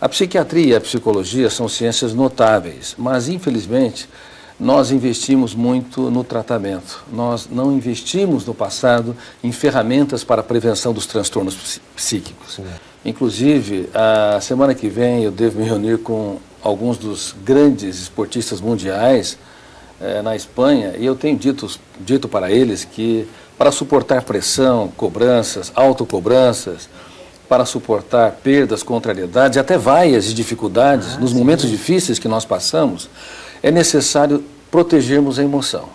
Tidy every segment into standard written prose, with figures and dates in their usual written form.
A psiquiatria e a psicologia são ciências notáveis, mas infelizmente nós investimos muito no tratamento. Nós não investimos no passado em ferramentas para a prevenção dos transtornos psíquicos. Sim. Inclusive, a semana que vem eu devo me reunir com alguns dos grandes esportistas mundiais na Espanha, e eu tenho dito para eles que para suportar pressão, cobranças, autocobranças, para suportar perdas, contrariedades, até vaias e dificuldades nos momentos difíceis que nós passamos, é necessário protegermos a emoção.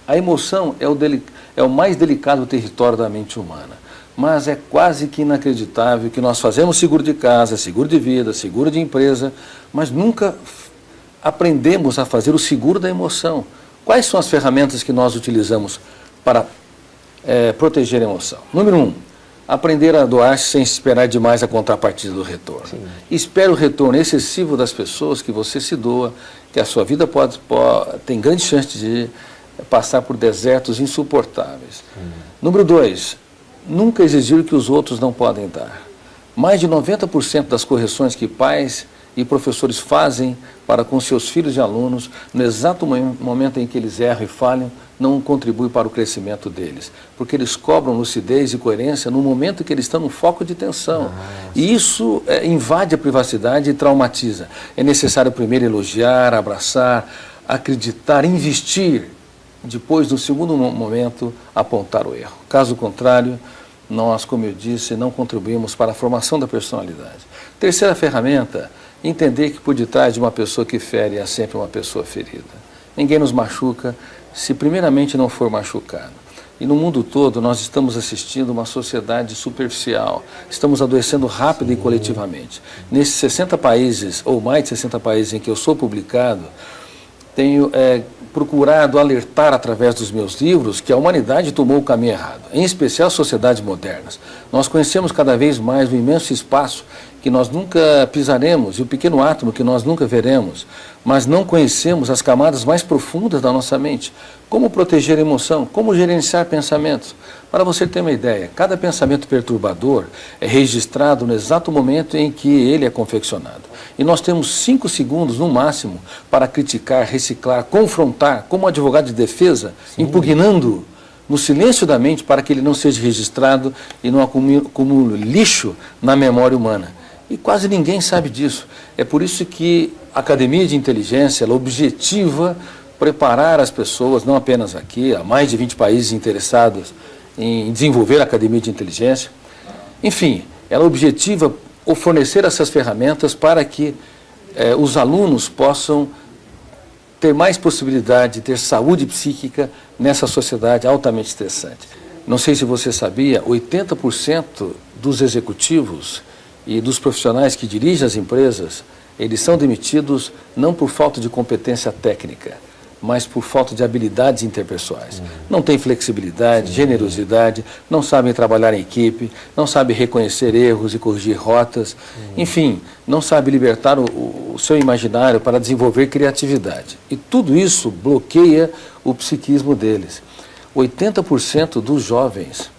A emoção é o mais delicado território da mente humana, mas é quase que inacreditável que nós fazemos seguro de casa, seguro de vida, seguro de empresa, mas nunca aprendemos a fazer o seguro da emoção. Quais são as ferramentas que nós utilizamos para proteger a emoção? Número 1, aprender a doar-se sem esperar demais a contrapartida do retorno. Sim. Espere o retorno excessivo das pessoas que você se doa, que a sua vida tem grande chance de passar por desertos insuportáveis. Número 2, nunca exigir o que os outros não podem dar. Mais de 90% das correções que pais e professores fazem para com seus filhos e alunos, no exato momento em que eles erram e falham, não contribui para o crescimento deles, porque eles cobram lucidez e coerência no momento que eles estão no foco de tensão. E isso invade a privacidade e traumatiza. É necessário primeiro elogiar, abraçar, acreditar, investir, depois, no segundo momento, apontar o erro. Caso contrário, nós, como eu disse, não contribuímos para a formação da personalidade. Terceira ferramenta, entender que por detrás de uma pessoa que fere há sempre uma pessoa ferida. Ninguém nos machuca se primeiramente não for machucado. E no mundo todo nós estamos assistindo uma sociedade superficial, estamos adoecendo rápido e coletivamente. Nesses 60 países, ou mais de 60 países em que eu sou publicado, tenho procurado alertar através dos meus livros que a humanidade tomou o caminho errado, em especial as sociedades modernas. Nós conhecemos cada vez mais o imenso espaço que nós nunca pisaremos e o pequeno átomo que nós nunca veremos, mas não conhecemos as camadas mais profundas da nossa mente. Como proteger a emoção, como gerenciar pensamentos. Para você ter uma ideia, cada pensamento perturbador é registrado no exato momento em que ele é confeccionado. E nós temos 5 segundos no máximo para criticar, reciclar, confrontar, como advogado de defesa, impugnando no silêncio da mente para que ele não seja registrado e não acumule lixo na memória humana. E quase ninguém sabe disso. É por isso que a Academia de Inteligência ela objetiva preparar as pessoas, não apenas aqui, há mais de 20 países interessados em desenvolver a Academia de Inteligência. Enfim, ela objetiva fornecer essas ferramentas para que os alunos possam ter mais possibilidade de ter saúde psíquica nessa sociedade altamente estressante. Não sei se você sabia, 80% dos executivos e dos profissionais que dirigem as empresas, eles são demitidos não por falta de competência técnica, mas por falta de habilidades interpessoais. Não tem flexibilidade, generosidade, não sabem trabalhar em equipe, não sabem reconhecer erros e corrigir rotas, enfim, não sabem libertar o seu imaginário para desenvolver criatividade. E tudo isso bloqueia o psiquismo deles. 80% dos jovens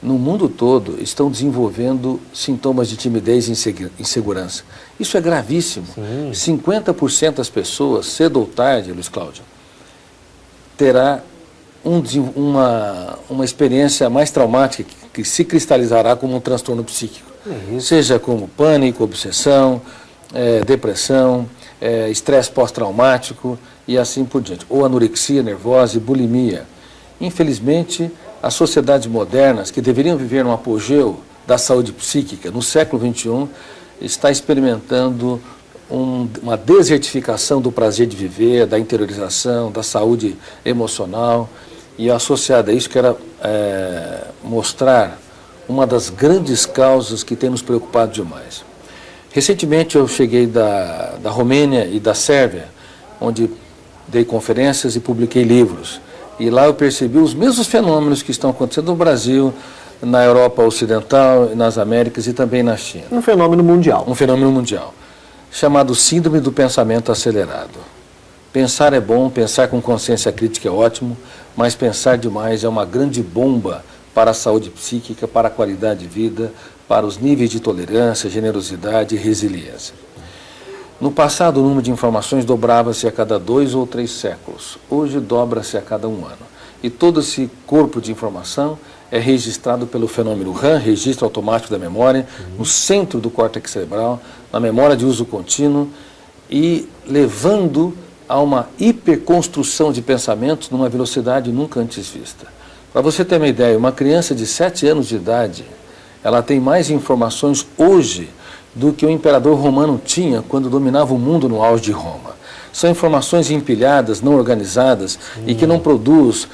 no mundo todo estão desenvolvendo sintomas de timidez e insegurança. Isso é gravíssimo. 50% das pessoas, cedo ou tarde, Luiz Cláudio, terá uma experiência mais traumática que se cristalizará como um transtorno psíquico. Seja como pânico, obsessão, depressão, estresse pós-traumático e assim por diante. Ou anorexia nervosa e bulimia. Infelizmente, as sociedades modernas, que deveriam viver no apogeu da saúde psíquica, no século XXI, está experimentando uma desertificação do prazer de viver, da interiorização, da saúde emocional. E associada a isso, quero mostrar uma das grandes causas que tem nos preocupado demais. Recentemente eu cheguei da Romênia e da Sérvia, onde dei conferências e publiquei livros. E lá eu percebi os mesmos fenômenos que estão acontecendo no Brasil, na Europa Ocidental, nas Américas e também na China. Um fenômeno mundial. Um fenômeno mundial, chamado síndrome do pensamento acelerado. Pensar é bom, pensar com consciência crítica é ótimo, mas pensar demais é uma grande bomba para a saúde psíquica, para a qualidade de vida, para os níveis de tolerância, generosidade e resiliência. No passado, o número de informações dobrava-se a cada 2 ou 3 séculos. Hoje, dobra-se a cada 1 ano. E todo esse corpo de informação é registrado pelo fenômeno RAM, registro automático da memória, no centro do córtex cerebral, na memória de uso contínuo, e levando a uma hiperconstrução de pensamentos numa velocidade nunca antes vista. Para você ter uma ideia, uma criança de 7 anos de idade, ela tem mais informações hoje do que o imperador romano tinha quando dominava o mundo no auge de Roma. São informações empilhadas, não organizadas e que não produz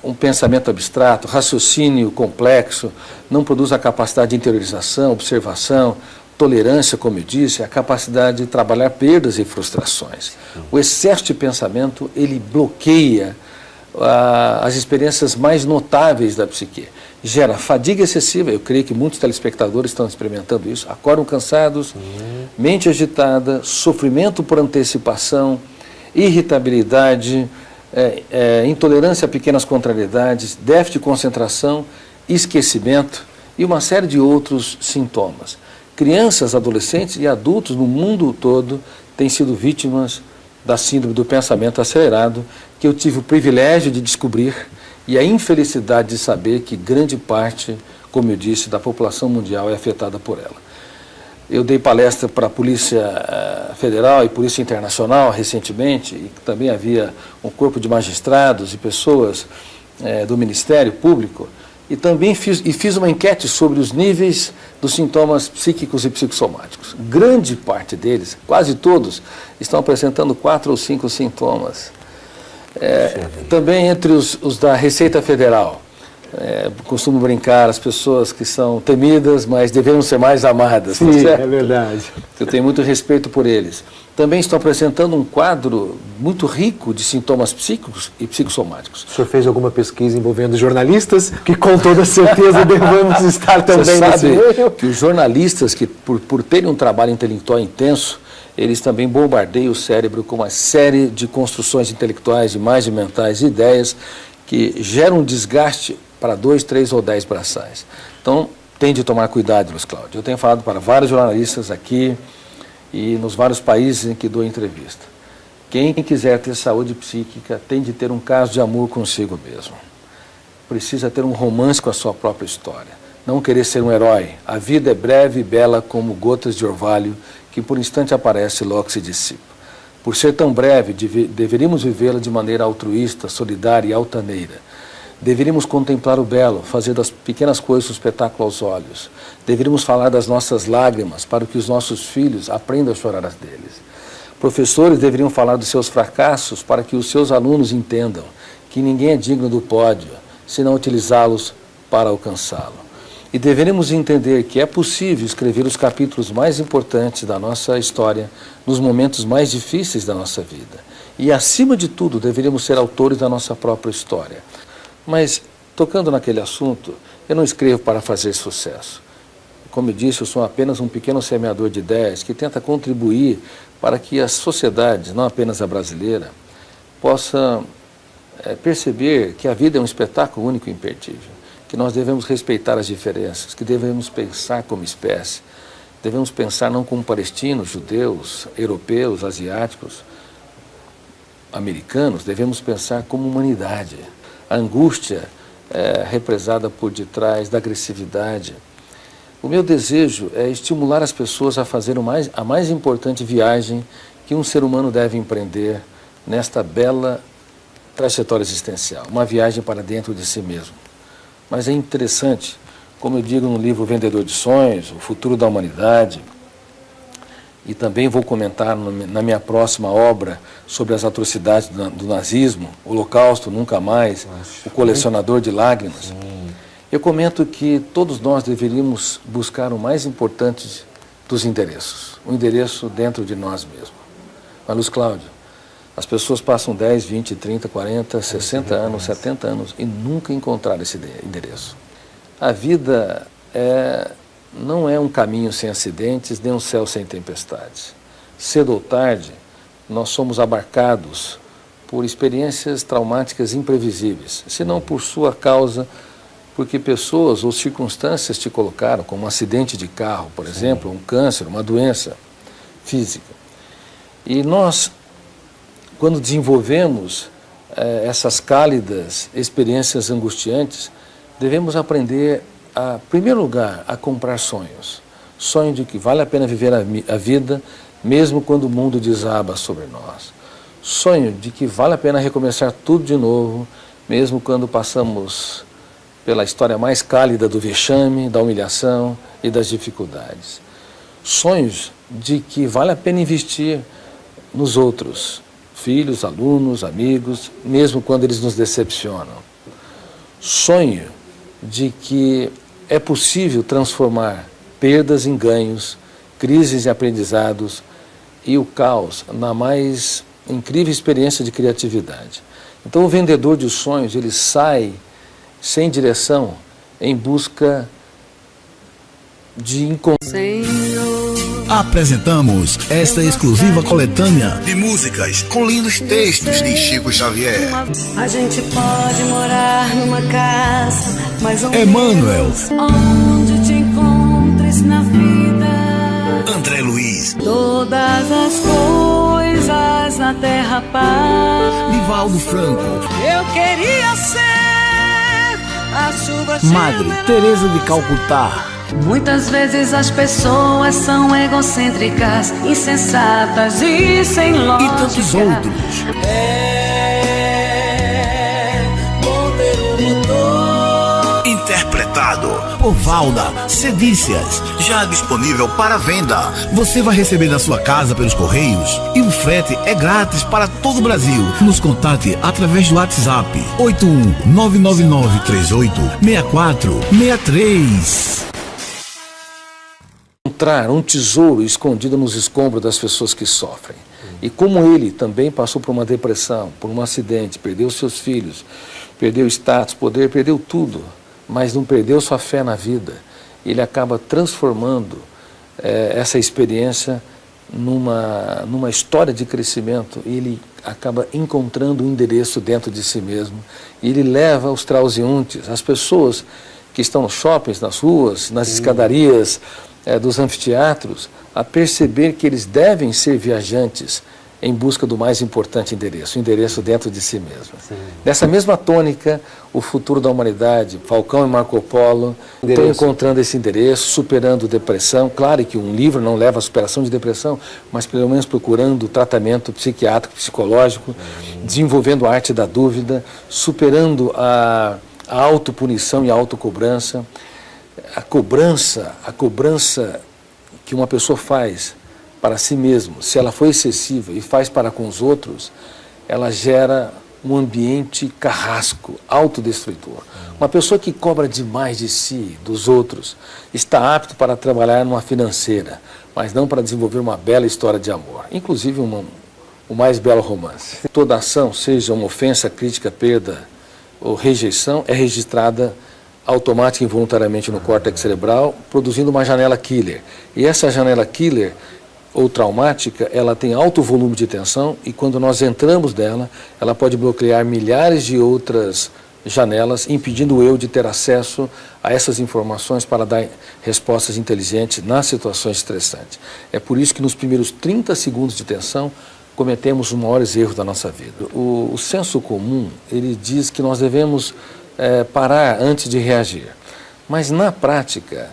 um pensamento abstrato, raciocínio complexo, não produz a capacidade de interiorização, observação, tolerância, como eu disse, a capacidade de trabalhar perdas e frustrações. O excesso de pensamento, ele bloqueia as experiências mais notáveis da psique. Gera fadiga excessiva, eu creio que muitos telespectadores estão experimentando isso, acordam cansados, mente agitada, sofrimento por antecipação, irritabilidade, intolerância a pequenas contrariedades, déficit de concentração, esquecimento e uma série de outros sintomas. Crianças, adolescentes e adultos no mundo todo têm sido vítimas da síndrome do pensamento acelerado, que eu tive o privilégio de descobrir e a infelicidade de saber que grande parte, como eu disse, da população mundial é afetada por ela. Eu dei palestra para a Polícia Federal e Polícia Internacional recentemente, e também havia um corpo de magistrados e pessoas do Ministério Público, e também fiz uma enquete sobre os níveis dos sintomas psíquicos e psicossomáticos. Grande parte deles, quase todos, estão apresentando 4 ou 5 sintomas. Também entre os da Receita Federal, costumo brincar, as pessoas que são temidas, mas deveriam ser mais amadas. Sim, é verdade. Eu tenho muito respeito por eles. Também estão apresentando um quadro muito rico de sintomas psíquicos e psicossomáticos. O senhor fez alguma pesquisa envolvendo jornalistas, que com toda certeza devemos estar também nesse meio? Você sabe que os jornalistas, que por terem um trabalho intelectual intenso, eles também bombardeiam o cérebro com uma série de construções intelectuais, imagens mentais, ideias que geram um desgaste para 2, 3 ou 10 braçais. Então, tem de tomar cuidado, Luiz Cláudio. Eu tenho falado para vários jornalistas aqui e nos vários países em que dou entrevista. Quem quiser ter saúde psíquica tem de ter um caso de amor consigo mesmo. Precisa ter um romance com a sua própria história. Não querer ser um herói. A vida é breve e bela como gotas de orvalho que por instante aparece e logo se dissipa. Por ser tão breve, deveríamos vivê-la de maneira altruísta, solidária e altaneira. Deveríamos contemplar o belo, fazer das pequenas coisas um espetáculo aos olhos. Deveríamos falar das nossas lágrimas para que os nossos filhos aprendam a chorar as deles. Professores deveriam falar dos seus fracassos para que os seus alunos entendam que ninguém é digno do pódio, senão utilizá-los para alcançá-lo. E deveríamos entender que é possível escrever os capítulos mais importantes da nossa história nos momentos mais difíceis da nossa vida. E, acima de tudo, deveríamos ser autores da nossa própria história. Mas, tocando naquele assunto, eu não escrevo para fazer sucesso. Como eu disse, eu sou apenas um pequeno semeador de ideias que tenta contribuir para que a sociedade, não apenas a brasileira, possa perceber que a vida é um espetáculo único e imperdível, que nós devemos respeitar as diferenças, que devemos pensar como espécie, devemos pensar não como palestinos, judeus, europeus, asiáticos, americanos, devemos pensar como humanidade. A angústia represada por detrás da agressividade. O meu desejo é estimular as pessoas a fazer a mais importante viagem que um ser humano deve empreender nesta bela trajetória existencial, uma viagem para dentro de si mesmo. Mas é interessante, como eu digo no livro Vendedor de Sonhos, O Futuro da Humanidade, e também vou comentar na minha próxima obra sobre as atrocidades do nazismo, o Holocausto, Nunca Mais, o Colecionador de Lágrimas. Eu comento que todos nós deveríamos buscar o mais importante dos endereços, o endereço dentro de nós mesmos. Mas, Luiz Cláudio, as pessoas passam 10, 20, 30, 40, 60 anos, 70 anos e nunca encontraram esse endereço. A vida não é um caminho sem acidentes, nem um céu sem tempestades. Cedo ou tarde, nós somos abarcados por experiências traumáticas imprevisíveis, se não por sua causa, porque pessoas ou circunstâncias te colocaram, como um acidente de carro, por exemplo, um câncer, uma doença física. E nós, quando desenvolvemos essas cálidas experiências angustiantes, devemos aprender, em primeiro lugar, a comprar sonhos. Sonho de que vale a pena viver a vida, mesmo quando o mundo desaba sobre nós. Sonho de que vale a pena recomeçar tudo de novo, mesmo quando passamos pela história mais cálida do vexame, da humilhação e das dificuldades. Sonhos de que vale a pena investir nos outros, filhos, alunos, amigos, mesmo quando eles nos decepcionam. Sonho de que é possível transformar perdas em ganhos, crises em aprendizados e o caos na mais incrível experiência de criatividade. Então o vendedor de sonhos, ele sai sem direção em busca de encontrar. Apresentamos esta exclusiva coletânea de músicas com lindos textos de Chico Xavier. A gente pode morar numa casa, mas Emmanuel, onde te encontres na vida. André Luiz, Todas as coisas na terra paz. Nivaldo Franco, Eu queria ser a chuva. Madre Teresa de Calcutá, Muitas vezes as pessoas são egocêntricas, insensatas e sem lógica. e tantos outros. Bom ter um motor. Interpretado por Valda Cedícias, já disponível para venda. Você vai receber na sua casa pelos correios e o frete é grátis para todo o Brasil. Nos contate através do WhatsApp 81-99938-6463. Encontrar um tesouro escondido nos escombros das pessoas que sofrem. E como ele também passou por uma depressão, por um acidente, perdeu seus filhos, perdeu status, poder, perdeu tudo, mas não perdeu sua fé na vida. Ele acaba transformando essa experiência numa história de crescimento. Ele acaba encontrando um endereço dentro de si mesmo. E ele leva os transeuntes, as pessoas que estão nos shoppings, nas ruas, nas escadarias, dos anfiteatros, a perceber que eles devem ser viajantes em busca do mais importante endereço, o endereço dentro de si mesmo. Sim. Nessa mesma tônica, o futuro da humanidade, Falcão e Marco Polo, estão encontrando esse endereço, superando depressão. Claro que um livro não leva à superação de depressão, mas pelo menos procurando tratamento psiquiátrico, psicológico, desenvolvendo a arte da dúvida, superando a autopunição e a autocobrança. A cobrança que uma pessoa faz para si mesma, se ela for excessiva e faz para com os outros, ela gera um ambiente carrasco, autodestrutor. Uma pessoa que cobra demais de si, dos outros, está apto para trabalhar numa financeira, mas não para desenvolver uma bela história de amor, inclusive o mais belo romance. Toda ação, seja uma ofensa, crítica, perda ou rejeição, é registrada automática e involuntariamente no córtex cerebral, produzindo uma janela killer. E essa janela killer, ou traumática, ela tem alto volume de tensão e quando nós entramos nela, ela pode bloquear milhares de outras janelas, impedindo o eu de ter acesso a essas informações para dar respostas inteligentes nas situações estressantes. É por isso que nos primeiros 30 segundos de tensão, cometemos os maiores erros da nossa vida. O senso comum, ele diz que nós devemos parar antes de reagir. Mas na prática,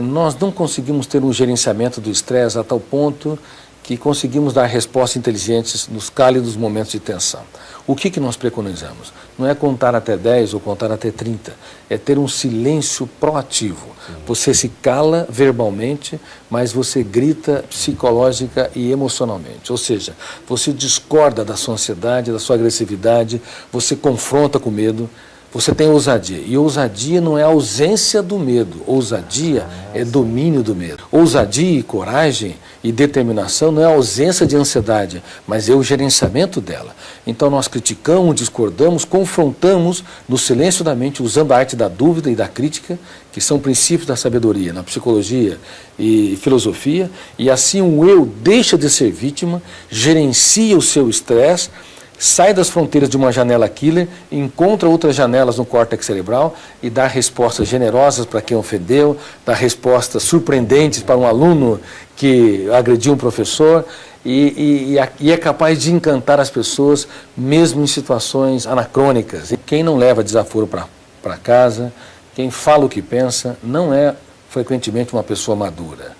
nós não conseguimos ter um gerenciamento do estresse a tal ponto que conseguimos dar respostas inteligentes nos cálidos momentos de tensão. O que nós preconizamos? Não é contar até 10 ou contar até 30, é ter um silêncio proativo. Você se cala verbalmente, mas você grita psicológica e emocionalmente. Ou seja, você discorda da sua ansiedade, da sua agressividade, você confronta com medo. Você tem ousadia, e ousadia não é ausência do medo, ousadia é domínio do medo. Ousadia e coragem e determinação não é ausência de ansiedade, mas é o gerenciamento dela. Então nós criticamos, discordamos, confrontamos no silêncio da mente, usando a arte da dúvida e da crítica, que são princípios da sabedoria na psicologia e filosofia, e assim o eu deixa de ser vítima, gerencia o seu estresse, sai das fronteiras de uma janela killer, encontra outras janelas no córtex cerebral e dá respostas generosas para quem ofendeu, dá respostas surpreendentes para um aluno que agrediu um professor e é capaz de encantar as pessoas mesmo em situações anacrônicas. E quem não leva desaforo para casa, quem fala o que pensa, não é frequentemente uma pessoa madura.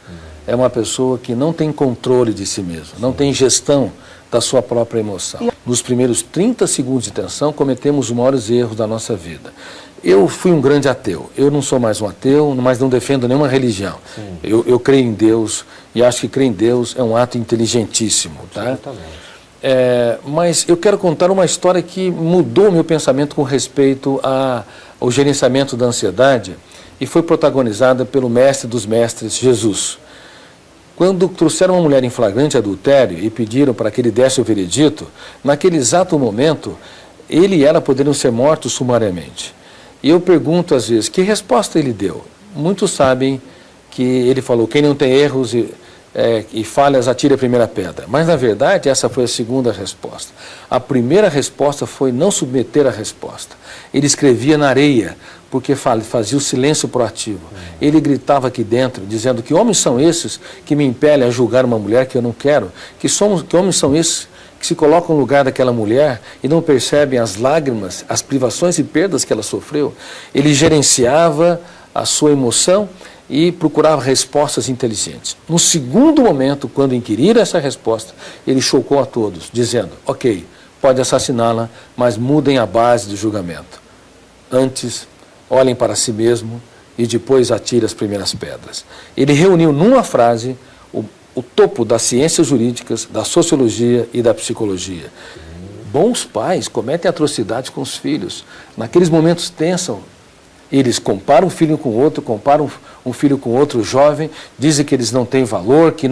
É uma pessoa que não tem controle de si mesmo, não tem gestão da sua própria emoção. Nos primeiros 30 segundos de tensão, cometemos os maiores erros da nossa vida. Eu fui um grande ateu. Eu não sou mais um ateu, mas não defendo nenhuma religião. Eu creio em Deus e acho que crer em Deus é um ato inteligentíssimo. Tá? Mas eu quero contar uma história que mudou meu pensamento com respeito ao gerenciamento da ansiedade e foi protagonizada pelo mestre dos mestres, Jesus. Quando trouxeram uma mulher em flagrante adultério e pediram para que ele desse o veredito, naquele exato momento, ele e ela poderiam ser mortos sumariamente. E eu pergunto às vezes, que resposta ele deu? Muitos sabem que ele falou, quem não tem erros e falhas, atire a primeira pedra. Mas, na verdade, essa foi a segunda resposta. A primeira resposta foi não submeter a resposta. Ele escrevia na areia, porque fazia o silêncio proativo. Ele gritava aqui dentro, dizendo que homens são esses que me impelem a julgar uma mulher que eu não quero, que homens são esses que se colocam no lugar daquela mulher e não percebem as lágrimas, as privações e perdas que ela sofreu. Ele gerenciava a sua emoção e procurava respostas inteligentes. No segundo momento, quando inquiriram essa resposta, ele chocou a todos, dizendo, ok, pode assassiná-la, mas mudem a base do julgamento. Antes, olhem para si mesmo e depois atire as primeiras pedras. Ele reuniu numa frase o topo das ciências jurídicas, da sociologia e da psicologia. Bons pais cometem atrocidades com os filhos. Naqueles momentos tensos, eles comparam um filho com outro, comparam um filho com outro jovem, dizem que eles não têm valor, que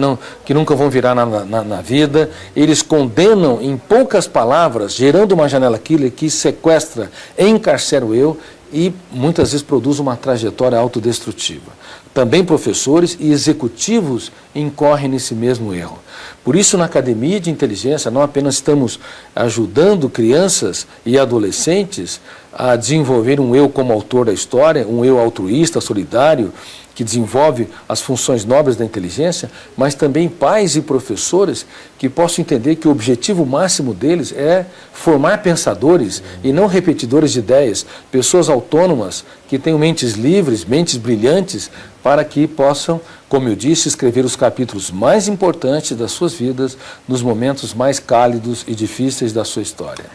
nunca vão virar na vida. Eles condenam em poucas palavras, gerando uma janela killer que sequestra, encarcera o eu e muitas vezes produz uma trajetória autodestrutiva. Também professores e executivos incorrem nesse mesmo erro. Por isso, na Academia de Inteligência, não apenas estamos ajudando crianças e adolescentes a desenvolver um eu como autor da história, um eu altruísta, solidário, que desenvolve as funções nobres da inteligência, mas também pais e professores que possam entender que o objetivo máximo deles é formar pensadores e não repetidores de ideias, pessoas autônomas que tenham mentes livres, mentes brilhantes, para que possam, como eu disse, escrever os capítulos mais importantes das suas vidas nos momentos mais cálidos e difíceis da sua história.